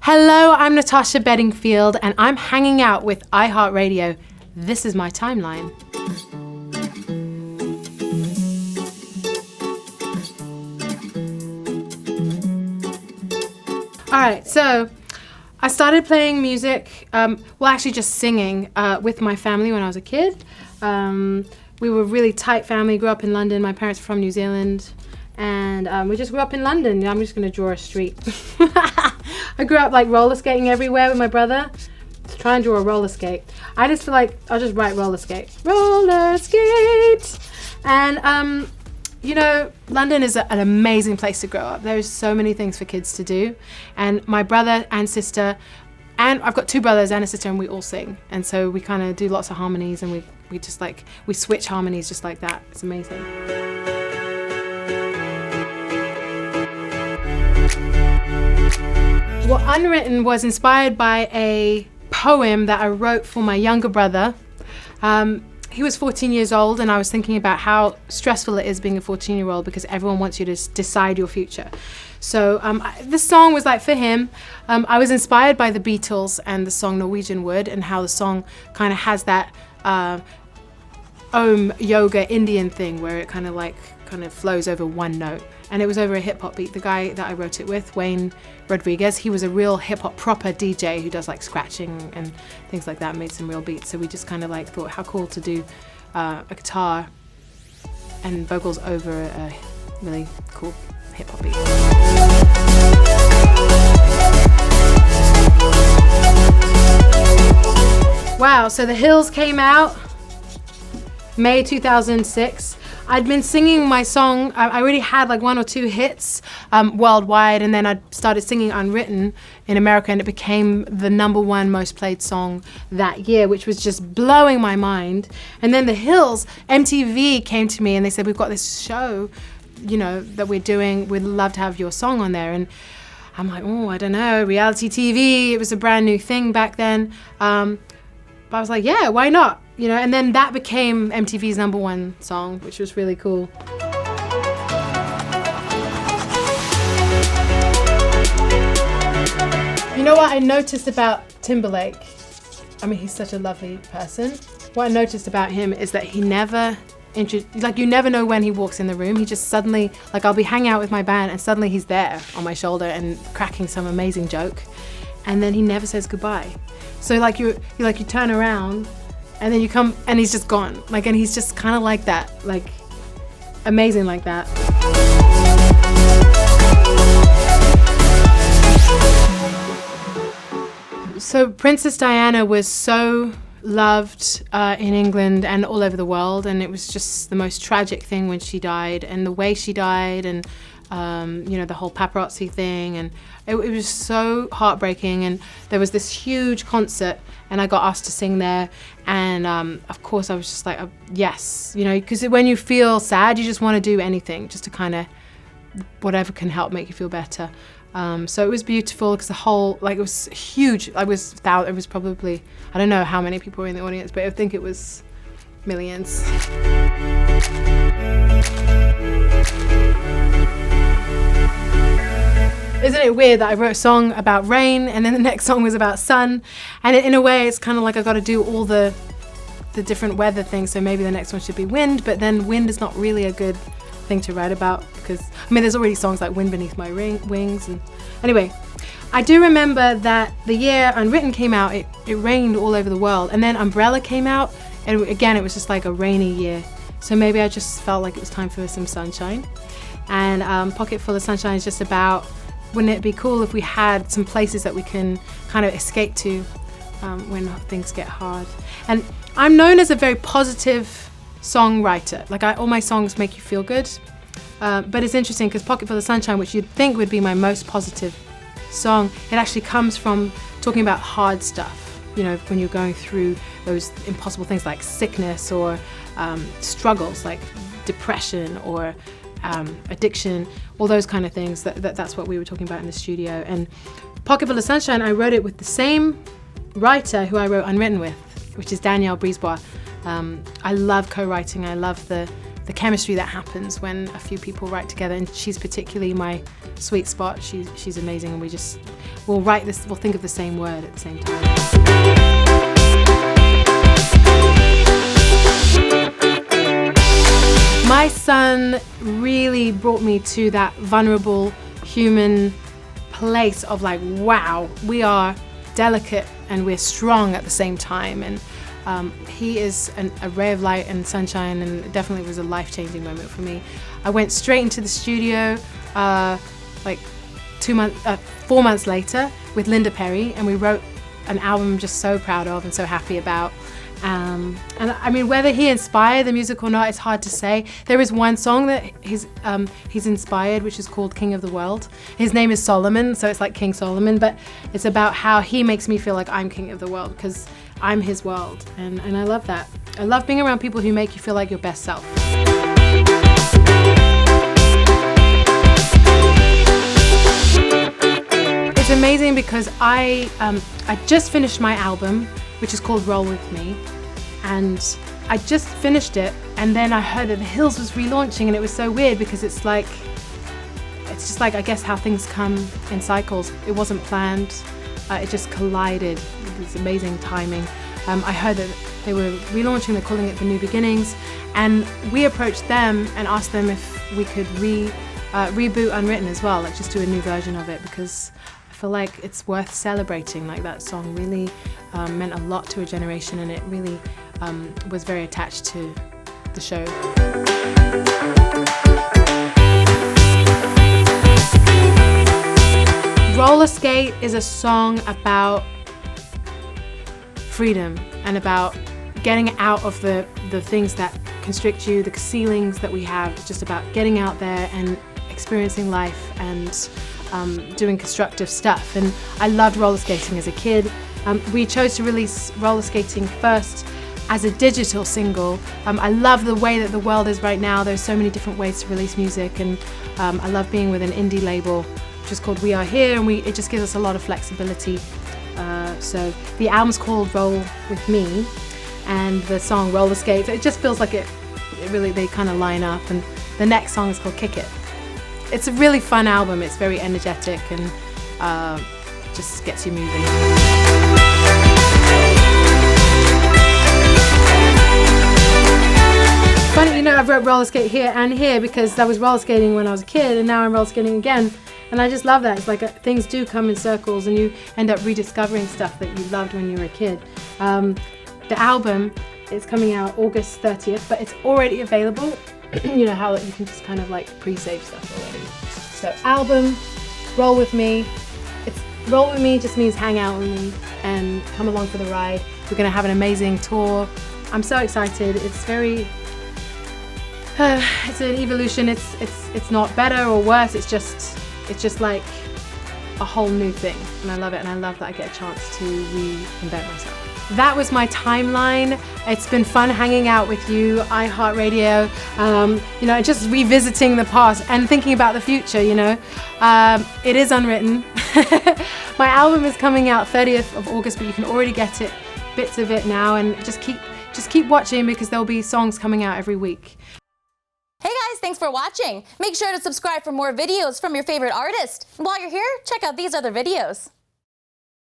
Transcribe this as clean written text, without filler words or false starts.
Hello, I'm Natasha Bedingfield, and I'm hanging out with iHeartRadio. This is my timeline. All right, so I started playing music, actually just singing with my family when I was a kid. We were a really tight family, grew up in London. My parents were from New Zealand, and we just grew up in London. I'm just going to draw a street. I grew up like roller skating everywhere with my brother. To try and draw a roller skate. I just feel like I'll just write roller skate. Roller skate! And, London is an amazing place to grow up. There's so many things for kids to do. And my brother and sister, and I've got two brothers and a sister, and we all sing. And so we kind of do lots of harmonies, and we just we switch harmonies just like that. It's amazing. Well, Unwritten was inspired by a poem that I wrote for my younger brother. He was 14 years old, and I was thinking about how stressful it is being a 14-year-old because everyone wants you to decide your future. So this song was for him. I was inspired by the Beatles and the song Norwegian Wood, and how the song kind of has that Om yoga Indian thing where it kind of flows over one note. And it was over a hip hop beat. The guy that I wrote it with, Wayne Rodriguez, he was a real hip hop proper DJ who does scratching and things like that, made some real beats. So we just kind of thought how cool to do a guitar and vocals over a really cool hip hop beat. Wow, so The Hills came out May 2006. I'd been singing my song, I already had one or two hits worldwide, and then I started singing Unwritten in America, and it became the #1 most played song that year, which was just blowing my mind. And then The Hills, MTV came to me and they said, we've got this show, that we're doing, we'd love to have your song on there. And I'm like, I don't know, reality TV, it was a brand new thing back then. But I was like, yeah, why not? And then that became MTV's #1 song, which was really cool. You know what I noticed about Timberlake? I mean, he's such a lovely person. What I noticed about him is that he never, you never know when he walks in the room. He just suddenly, I'll be hanging out with my band and suddenly he's there on my shoulder and cracking some amazing joke. And then he never says goodbye. So you turn around and then you come and he's just gone. And he's just kind of like that, amazing like that. So Princess Diana was so loved in England and all over the world, and it was just the most tragic thing when she died, and the way she died, and the whole paparazzi thing, and it was so heartbreaking. And there was this huge concert, and I got asked to sing there, and of course I was just like, yes, because when you feel sad, you just want to do anything just to kind of whatever can help make you feel better. So it was beautiful because the whole, it was huge. It was probably, I don't know how many people were in the audience, but I think it was millions. Isn't it weird that I wrote a song about rain and then the next song was about sun? And in a way, it's kind of like I got to do all the different weather things, so maybe the next one should be wind, but then wind is not really a good thing to write about because, there's already songs like Wind Beneath My Wings. And anyway, I do remember that the year Unwritten came out, it rained all over the world, and then Umbrella came out, and again, it was just a rainy year. So maybe I just felt like it was time for some sunshine. And Pocket Full of Sunshine is just about, wouldn't it be cool if we had some places that we can kind of escape to when things get hard? And I'm known as a very positive songwriter. All my songs make you feel good. But it's interesting because Pocket Full of Sunshine, which you'd think would be my most positive song, it actually comes from talking about hard stuff. When you're going through those impossible things like sickness or struggles like depression or addiction, all those kind of things. That's what we were talking about in the studio. And Pocket Full of Sunshine, I wrote it with the same writer who I wrote Unwritten with, which is Danielle Brisebois. I love co-writing. I love the the chemistry that happens when a few people write together, and she's particularly my sweet spot. She's amazing, and we'll think of the same word at the same time. My son really brought me to that vulnerable human place of like, wow, we are delicate and we're strong at the same time. And he is a ray of light and sunshine, and it definitely was a life-changing moment for me. I went straight into the studio like 4 months later with Linda Perry, and we wrote an album I'm just so proud of and so happy about. And I mean, whether he inspired the music or not, it's hard to say. There is one song that he's inspired, which is called King of the World. His name is Solomon, so it's like King Solomon, but it's about how he makes me feel like I'm king of the world because I'm his world, and I love that. I love being around people who make you feel like your best self. It's amazing because I just finished my album, which is called Roll With Me, and I just finished it, and then I heard that The Hills was relaunching, and it was so weird because it's just like I guess how things come in cycles. It wasn't planned, it just collided with this amazing timing. I heard that they were relaunching, they're calling it The New Beginnings, and we approached them and asked them if we could reboot Unwritten as well, like just do a new version of it, because I feel like it's worth celebrating. Like that song really meant a lot to a generation, and it really was very attached to the show. Roller Skate is a song about freedom and about getting out of the things that constrict you, the ceilings that we have. It's just about getting out there and experiencing life and doing constructive stuff. And I loved roller skating as a kid. We chose to release Roller Skating first as a digital single. I love the way that the world is right now. There's so many different ways to release music, and I love being with an indie label which is called We Are Here, and it just gives us a lot of flexibility. So the album's called Roll With Me, and the song Roller Skate, it just feels like it really, they kind of line up. And the next song is called Kick It. It's a really fun album. It's very energetic and just gets you moving. Funny, you know, I've wrote roller skate here and here because I was roller skating when I was a kid, and now I'm roller skating again. And I just love that. It's like things do come in circles, and you end up rediscovering stuff that you loved when you were a kid. The album is coming out August 30th, but it's already available. You know how you can just kind of like pre-save stuff already. So album, Roll With Me. Roll With Me just means hang out with me and come along for the ride. We're gonna have an amazing tour. I'm so excited. It's very, it's an evolution. It's not better or worse. It's just like a whole new thing, and I love it. And I love that I get a chance to reinvent myself. That was my timeline. It's been fun hanging out with you, iHeartRadio, you know, just revisiting the past and thinking about the future, you know. It is Unwritten. My album is coming out 30th of August, but you can already get it, bits of it now, and just keep watching because there'll be songs coming out every week. Hey guys, thanks for watching. Make sure to subscribe for more videos from your favorite artist. While you're here, check out these other videos.